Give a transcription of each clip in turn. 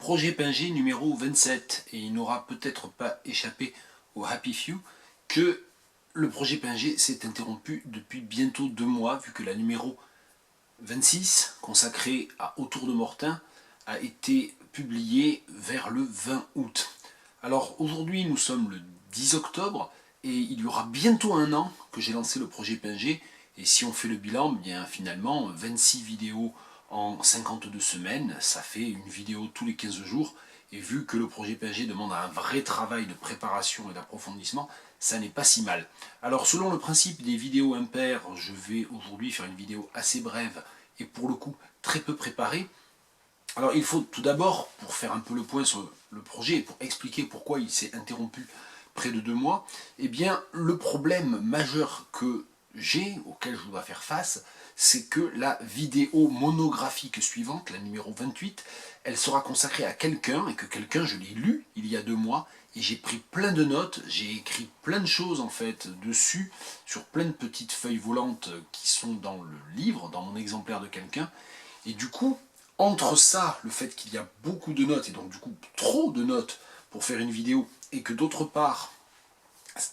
Projet Pinget numéro 27, et il n'aura peut-être pas échappé au Happy Few que le projet Pinget s'est interrompu depuis bientôt 2 mois, vu que la numéro 26, consacrée à Autour de Mortain, a été publiée vers le 20 août. Alors aujourd'hui nous sommes le 10 octobre, et il y aura bientôt 1 an que j'ai lancé le projet Pinget, et si on fait le bilan, bien finalement 26 vidéos en 52 semaines, ça fait une vidéo tous les 15 jours, et vu que le projet Pinget demande un vrai travail de préparation et d'approfondissement, ça n'est pas si mal. Alors selon le principe des vidéos impaires, je vais aujourd'hui faire une vidéo assez brève et pour le coup très peu préparée. Alors il faut tout d'abord, pour faire un peu le point sur le projet et pour expliquer pourquoi il s'est interrompu près de 2 mois, eh bien le problème majeur que j'ai, auquel je dois faire face, c'est que la vidéo monographique suivante, la numéro 28, elle sera consacrée à quelqu'un, et que quelqu'un, je l'ai lu il y a 2 mois, et j'ai pris plein de notes, j'ai écrit plein de choses en fait dessus, sur plein de petites feuilles volantes qui sont dans le livre, dans mon exemplaire de quelqu'un, et du coup, entre ça, le fait qu'il y a beaucoup de notes, et donc du coup trop de notes pour faire une vidéo, et que d'autre part,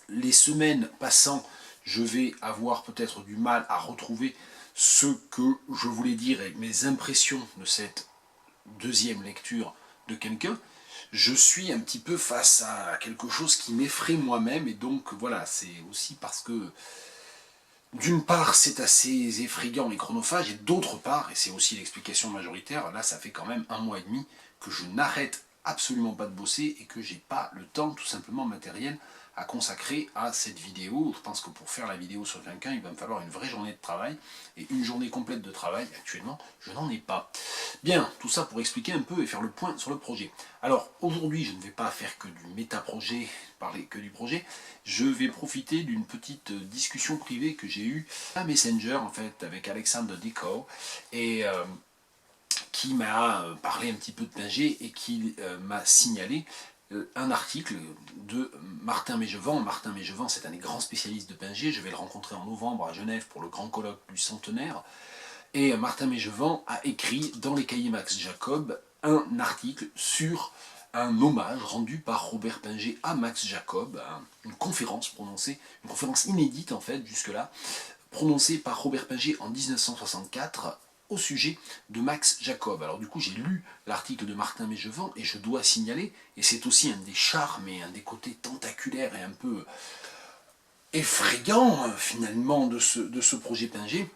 les semaines passant, je vais avoir peut-être du mal à retrouver ce que je voulais dire et mes impressions de cette deuxième lecture de quelqu'un, je suis un petit peu face à quelque chose qui m'effraie moi-même, et donc voilà, c'est aussi parce que d'une part c'est assez effrayant et chronophage, et d'autre part, et c'est aussi l'explication majoritaire, là ça fait quand même 1 mois et demi que je n'arrête absolument pas de bosser et que j'ai pas le temps tout simplement matériel à consacrer à cette vidéo. Je pense que pour faire la vidéo sur quelqu'un, il va me falloir une vraie journée de travail, et une journée complète de travail, actuellement, je n'en ai pas. Bien, tout ça pour expliquer un peu et faire le point sur le projet. Alors, aujourd'hui, je ne vais pas faire que du méta-projet, parler que du projet, je vais profiter d'une petite discussion privée que j'ai eue à Messenger, en fait, avec Alexandre Dico, et qui m'a parlé un petit peu de Pinget, et qui m'a signalé un article de Martin Mégevant. Martin Mégevant, c'est un des grands spécialistes de Pinget. Je vais le rencontrer en novembre à Genève pour le grand colloque du centenaire. Et Martin Mégevant a écrit dans les cahiers Max Jacob un article sur un hommage rendu par Robert Pinget à Max Jacob, une conférence prononcée, une conférence inédite en fait jusque-là, prononcée par Robert Pinget en 1964 au sujet de Max Jacob. Alors du coup j'ai lu l'article de Martin Mégevant, et je dois signaler, et c'est aussi un des charmes et un des côtés tentaculaires et un peu effrayant finalement de ce projet Pinget,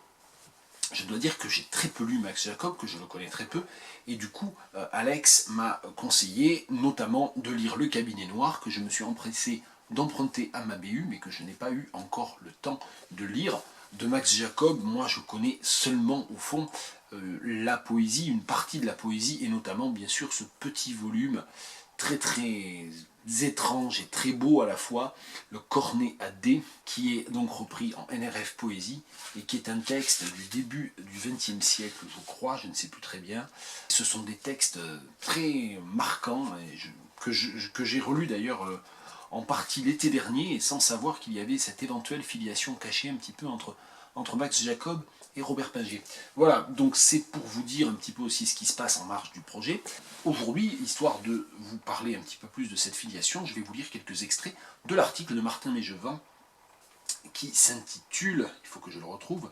je dois dire que j'ai très peu lu Max Jacob, que je le connais très peu, et du coup Alex m'a conseillé notamment de lire Le Cabinet Noir, que je me suis empressé d'emprunter à ma BU, mais que je n'ai pas eu encore le temps de lire. De Max Jacob, moi je connais seulement au fond la poésie, une partie de la poésie, et notamment bien sûr ce petit volume très très étrange et très beau à la fois, le Cornet à D, qui est donc repris en NRF Poésie, et qui est un texte du début du XXe siècle, je crois, je ne sais plus très bien. Ce sont des textes très marquants, et que j'ai relus d'ailleurs en partie l'été dernier, et sans savoir qu'il y avait cette éventuelle filiation cachée un petit peu entre Max Jacob et Robert Pinget. Voilà, donc c'est pour vous dire un petit peu aussi ce qui se passe en marge du projet. Aujourd'hui, histoire de vous parler un petit peu plus de cette filiation, je vais vous lire quelques extraits de l'article de Martin Mégevant qui s'intitule, il faut que je le retrouve,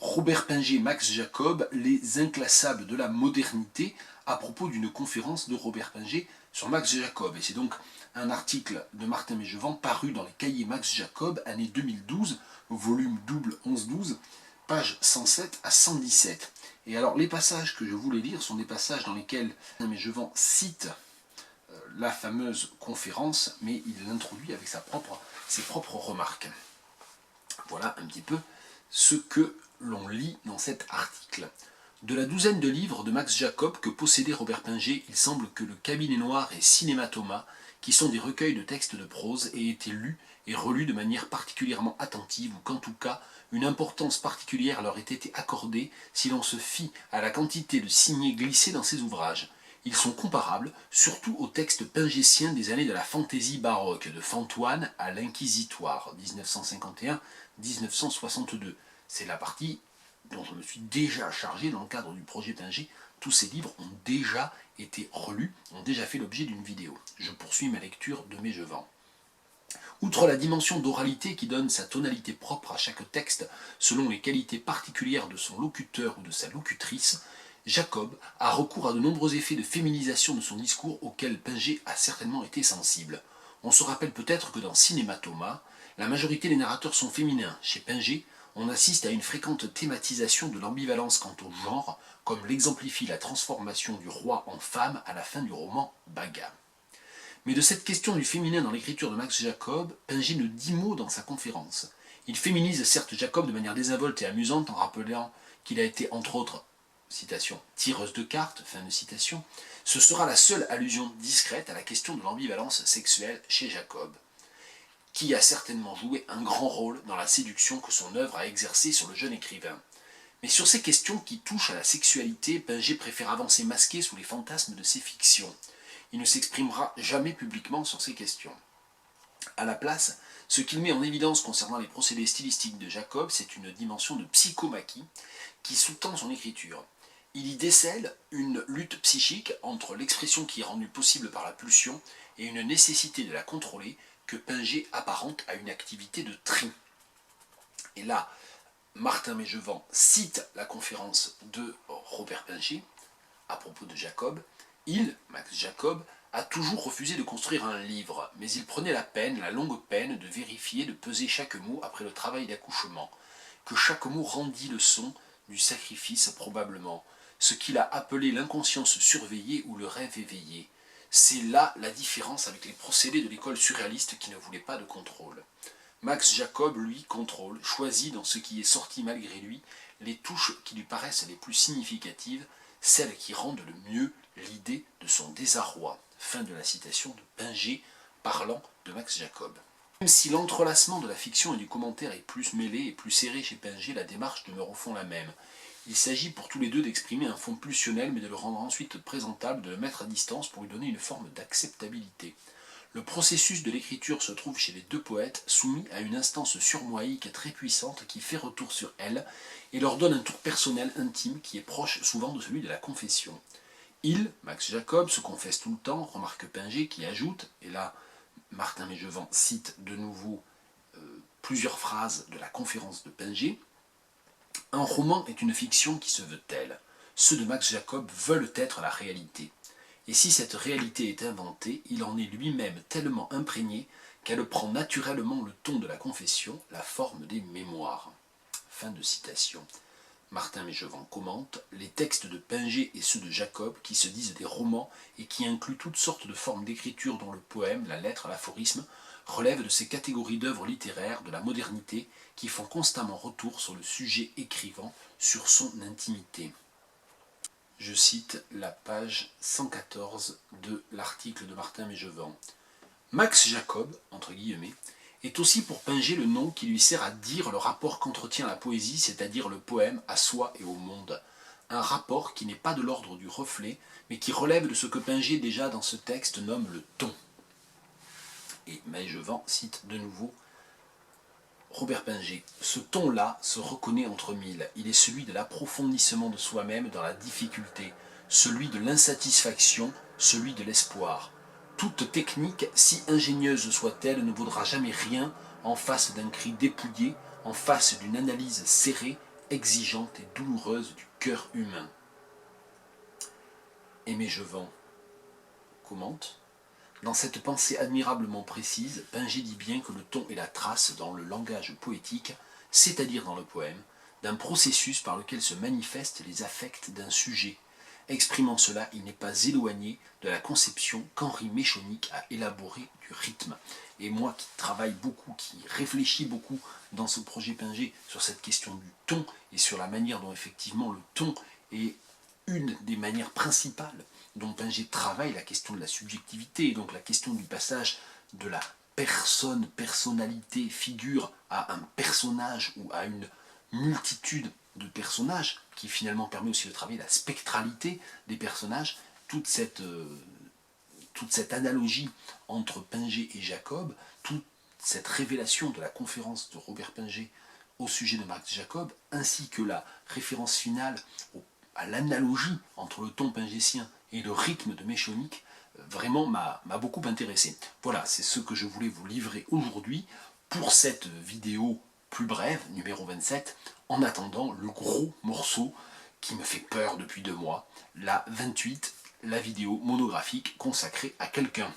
Robert Pinget, Max Jacob, les inclassables de la modernité, à propos d'une conférence de Robert Pinget sur Max Jacob. Et c'est donc un article de Martin Mégevant paru dans les cahiers Max Jacob, année 2012, volume double 11-12, page 107 à 117. Et alors les passages que je voulais lire sont des passages dans lesquels Martin Mégevant cite la fameuse conférence, mais il l'introduit avec ses propres remarques. Voilà un petit peu ce que l'on lit dans cet article. De la douzaine de livres de Max Jacob que possédait Robert Pinget, il semble que Le Cabinet Noir et Cinématoma, qui sont des recueils de textes de prose, aient été lus et relus de manière particulièrement attentive, ou qu'en tout cas une importance particulière leur ait été accordée si l'on se fie à la quantité de signés glissés dans ces ouvrages. Ils sont comparables, surtout aux textes pingétiens des années de la fantaisie baroque, de Fantoine à l'Inquisitoire, 1951-1962. C'est la partie dont je me suis déjà chargé dans le cadre du projet Pinget. Tous ces livres ont déjà été relus ont déjà fait l'objet d'une vidéo. Je poursuis ma lecture de Mégevant. Outre la dimension d'oralité qui donne sa tonalité propre à chaque texte selon les qualités particulières de son locuteur ou de sa locutrice, Jacob a recours à de nombreux effets de féminisation de son discours auxquels Pinget a certainement été sensible. On se rappelle peut-être que dans Cinématoma, la majorité des narrateurs sont féminins. Chez Pinget, on assiste à une fréquente thématisation de l'ambivalence quant au genre, comme l'exemplifie la transformation du roi en femme à la fin du roman Baga. Mais de cette question du féminin dans l'écriture de Max Jacob, Pinget ne dit mot dans sa conférence. Il féminise certes Jacob de manière désinvolte et amusante en rappelant qu'il a été, entre autres, citation, tireuse de cartes, fin de citation. Ce sera la seule allusion discrète à la question de l'ambivalence sexuelle chez Jacob, qui a certainement joué un grand rôle dans la séduction que son œuvre a exercée sur le jeune écrivain. Mais sur ces questions qui touchent à la sexualité, Pinget préfère avancer masqué sous les fantasmes de ses fictions. Il ne s'exprimera jamais publiquement sur ces questions. À la place, ce qu'il met en évidence concernant les procédés stylistiques de Jacob, c'est une dimension de psychomachie qui sous-tend son écriture. Il y décèle une lutte psychique entre l'expression qui est rendue possible par la pulsion et une nécessité de la contrôler que Pinget apparente à une activité de tri. Et là, Martin Mégevant cite la conférence de Robert Pinget à propos de Jacob. Il, Max Jacob, a toujours refusé de construire un livre, mais il prenait la longue peine de vérifier, de peser chaque mot après le travail d'accouchement, que chaque mot rendit le son du sacrifice probablement, ce qu'il a appelé l'inconscience surveillée ou le rêve éveillé. C'est là la différence avec les procédés de l'école surréaliste qui ne voulait pas de contrôle. Max Jacob, lui, contrôle, choisit dans ce qui est sorti malgré lui les touches qui lui paraissent les plus significatives, celles qui rendent le mieux l'idée de son désarroi. Fin de la citation de Pinget parlant de Max Jacob. Même si l'entrelacement de la fiction et du commentaire est plus mêlé et plus serré chez Pinget, la démarche demeure au fond la même. Il s'agit pour tous les deux d'exprimer un fond pulsionnel, mais de le rendre ensuite présentable, de le mettre à distance pour lui donner une forme d'acceptabilité. Le processus de l'écriture se trouve chez les deux poètes, soumis à une instance surmoïque très puissante qui fait retour sur elle et leur donne un tour personnel intime qui est proche souvent de celui de la confession. Il, Max Jacob, se confesse tout le temps, remarque Pinget qui ajoute, et là Martin Mégevant cite de nouveau plusieurs phrases de la conférence de Pinget, un roman est une fiction qui se veut telle. Ceux de Max Jacob veulent être la réalité. Et si cette réalité est inventée, il en est lui-même tellement imprégné qu'elle prend naturellement le ton de la confession, la forme des mémoires. Fin de citation. Martin Mégevant commente les textes de Pinget et ceux de Jacob qui se disent des romans et qui incluent toutes sortes de formes d'écriture dont le poème, la lettre, l'aphorisme relèvent de ces catégories d'œuvres littéraires de la modernité qui font constamment retour sur le sujet écrivant, sur son intimité. Je cite la page 114 de l'article de Martin Mégevant. Max Jacob, entre guillemets, est aussi pour Pinget le nom qui lui sert à dire le rapport qu'entretient la poésie, c'est-à-dire le poème, à soi et au monde. Un rapport qui n'est pas de l'ordre du reflet, mais qui relève de ce que Pinget déjà dans ce texte nomme le ton. Et Mégevant cite de nouveau Robert Pinget. Ce ton-là se reconnaît entre mille. Il est celui de l'approfondissement de soi-même dans la difficulté, celui de l'insatisfaction, celui de l'espoir. Toute technique, si ingénieuse soit-elle, ne vaudra jamais rien en face d'un cri dépouillé, en face d'une analyse serrée, exigeante et douloureuse du cœur humain. Et Mégevant commente. Dans cette pensée admirablement précise, Pinget dit bien que le ton est la trace dans le langage poétique, c'est-à-dire dans le poème, d'un processus par lequel se manifestent les affects d'un sujet. Exprimant cela, il n'est pas éloigné de la conception qu'Henri Méchonic a élaborée du rythme. Et moi qui travaille beaucoup, qui réfléchis beaucoup dans ce projet Pinget sur cette question du ton et sur la manière dont effectivement le ton est une des manières principales dont Pinget travaille la question de la subjectivité, et donc la question du passage de la personne, personnalité, figure à un personnage ou à une multitude de personnages, qui finalement permet aussi de travailler la spectralité des personnages, toute cette analogie entre Pinget et Jacob, toute cette révélation de la conférence de Robert Pinget au sujet de Max Jacob, ainsi que la référence finale à l'analogie entre le ton pingétien et le rythme de Meshonic vraiment m'a beaucoup intéressé. Voilà, c'est ce que je voulais vous livrer aujourd'hui pour cette vidéo plus brève, numéro 27, en attendant le gros morceau qui me fait peur depuis 2 mois, la 28, la vidéo monographique consacrée à quelqu'un.